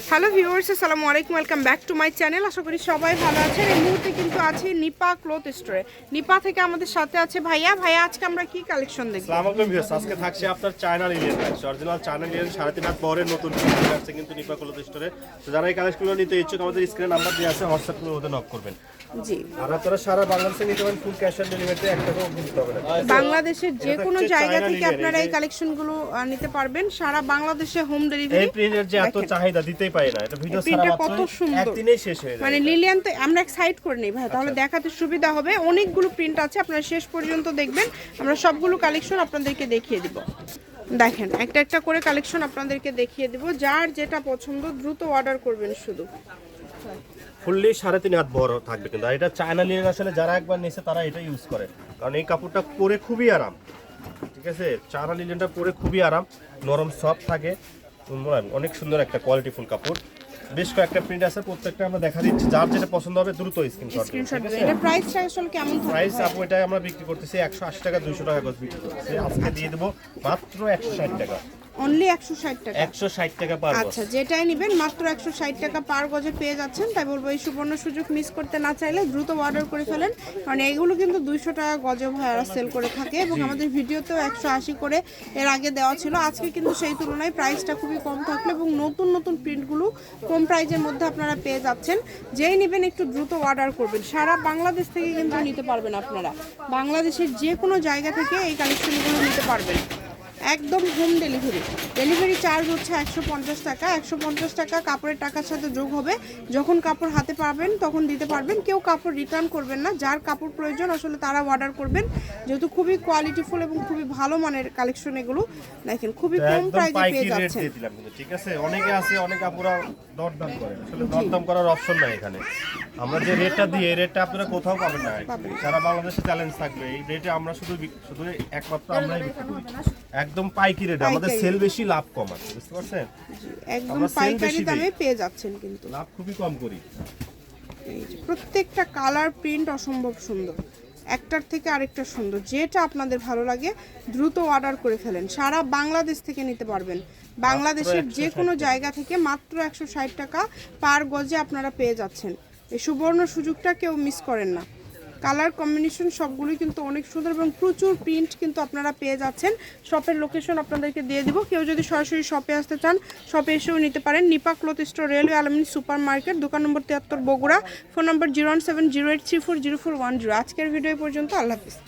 Hello viewers, আসসালামু আলাইকুম, welcome back to my channel. আশা করি সবাই ভালো আছেন। এই মুহূর্তে কিন্তু আছি নিপা ক্লথ স্টোরে। নিপা থেকে আমাদের সাথে আছে ভাইয়া। আজকে আমরা কি কালেকশন দেখব? আসসালামু আলাইকুম ভিউয়ার্স, আজকে থাকছে আপনার চায়না লিনেন থাকছে, অরিজিনাল চায়না লিনেন 3.5 হাত বহরের নতুন কালেকশন আছে কিন্তু নিপা ক্লথ স্টোরে। তো যারা এই কালেকশনগুলো নিতে ইচ্ছুক আমাদের স্ক্রিনে নাম্বার দেওয়া আছে, হোয়াটসঅ্যাপে ওদের নক করবেন। জি, আর আপনারা সারা বাংলাদেশে নিতে পারেন, ফুল ক্যাশ অন ডেলিভারিতে 1 টাকাও দিতে হবে না। বাংলাদেশের যে কোনো জায়গা থেকে আপনারা এই কালেকশনগুলো নিতে পারবেন। সারা বাংলাদেশে হোম ডেলিভারি। এই প্রিন্টের যে এত চাহিদা দিতেই পারে না, এটা ভিডিও ছাড়া কত মাত্র সুন্দর, একদিনেই শেষ হয়ে যায়। মানে লিলিয়ান তো আমরা এক সাইড করে নেই ভাই, তাহলে দেখাতে সুবিধা হবে। অনেকগুলো প্রিন্ট আছে, আপনারা শেষ পর্যন্ত দেখবেন। আমরা সবগুলো কালেকশন আপনাদেরকে দেখিয়ে দিব। দেখেন, একটা একটা করে কালেকশন আপনাদেরকে দেখিয়ে দিব। যার যেটা পছন্দ দ্রুত অর্ডার করবেন শুধু। ফুললি 3.5 হাত বড় থাকবে কিন্তু। আর এটা চায়না লিনেন, আসলে যারা একবার নিছে তারা এটা ইউজ করে, কারণ এই কাপড়টা পরে খুবই আরাম। ঠিক আছে, চায়না লিনেনটা পরে খুবই আরাম, নরম সফট থাকে, অনেক সুন্দর একটা কোয়ালিটিফুল কাপড়। বেশ কয়েকটা প্রিন্ট আছে, প্রত্যেকটা আমরা দেখা দিচ্ছি। যার যেটা পছন্দ হবে দ্রুত স্ক্রিনশট দিন। এটা প্রাইসটা আসলে কেমন থাকবে? প্রাইস আপু এটাই আমরা বিক্রি করতেছি 180 টাকা, 200 টাকা গজ বিক্রি করতেছি। আজকে দিয়ে দেব মাত্র 160 টাকা। অনলি 160 টাকা। 160 টাকা পার গজ। আচ্ছা, যেটাই নেবেন মাত্র 160 টাকা পার গজে পেয়ে যাচ্ছেন। তাই বলবো এই সুবর্ণ সুযোগ মিস করতে না চাইলে দ্রুত অর্ডার করে ফেলেন, কারণ এগুলো কিন্তু 200 টাকা গজে ভাইয়ারা সেল করে থাকে এবং আমাদের ভিডিওতেও 180 করে এর আগে দেওয়া ছিল। আজকে কিন্তু সেই তুলনায় প্রাইসটা খুবই কম থাকলো এবং নতুন নতুন প্রিন্টগুলো কম প্রাইসের মধ্যে আপনারা পেয়ে যাচ্ছেন। যেই নেবেন একটু দ্রুত অর্ডার করবেন। সারা বাংলাদেশ থেকে কিন্তু নিতে পারবেন আপনারা। বাংলাদেশের যে কোনো জায়গা থেকে এই কালেকশনগুলো নিতে পারবেন, একদম হোম ডেলিভারি। ডেলিভারি চার্জ হচ্ছে 150 টাকা। 150 টাকা কাপড়ের টাকার সাথে যোগ হবে। যখন কাপড় হাতে পাবেন তখন দিতে পারবেন। কেউ কাপড় রিটার্ন করবেন না। যার কাপড় প্রয়োজন আসলে তারা অর্ডার করবেন, যেহেতু খুবই কোয়ালিটিফুল এবং খুবই ভালো মানের কালেকশন এগুলো। দেখেন, খুবই কম প্রাইসে পেয়ে যাচ্ছেন। ঠিক আছে, অনেকে আছে, অনেক আপুরা দরদাম করে, আসলে দরদাম করার অপশন নাই এখানে। আমরা যে রেটটা দিই এই রেটটা আপনারা কোথাও পাবেন না। সারা বাংলাদেশে চ্যালেঞ্জ থাকবে, এই রেটে আমরা শুধু একমাত্র আমরাই বিক্রি করি। একদম পাইকারি রেট, আমাদের সেল বেশি, লাভ কম আছে, বুঝতে পারছেন? একদম পাইকারি দামে পেয়ে যাচ্ছেন, কিন্তু লাভ খুবই কম করি। এই যে প্রত্যেকটা কালার প্রিন্ট অসম্ভব সুন্দর, একটার থেকে আরেকটা সুন্দর। যেটা আপনাদের ভালো লাগে দ্রুত অর্ডার করে ফেলেন। সারা বাংলাদেশ থেকে নিতে পারবেন। বাংলাদেশের যে কোনো জায়গা থেকে মাত্র 160 টাকা পার গজে আপনারা পেয়ে যাচ্ছেন। এই সুবর্ণ সুযোগটা কেউ মিস করেন না। কালার কম্বিনেশন সবগুলোই কিন্তু অনেক সুন্দর এবং প্রচুর প্রিন্ট কিন্তু আপনারা পেয়ে যাচ্ছেন। শপের লোকেশন আপনাদেরকে দিয়ে দিব। কেউ যদি সরাসরি শপে আসতে চান শপে এসেও নিতে পারেন। নিপা ক্লথ স্টোর, রেলওয়ে আলমিন সুপার মার্কেট, দোকান নম্বর 73, বগুড়া। ফোন নম্বর 01708340410। আজকের ভিডিও পর্যন্ত, আল্লাহ হাফিজ।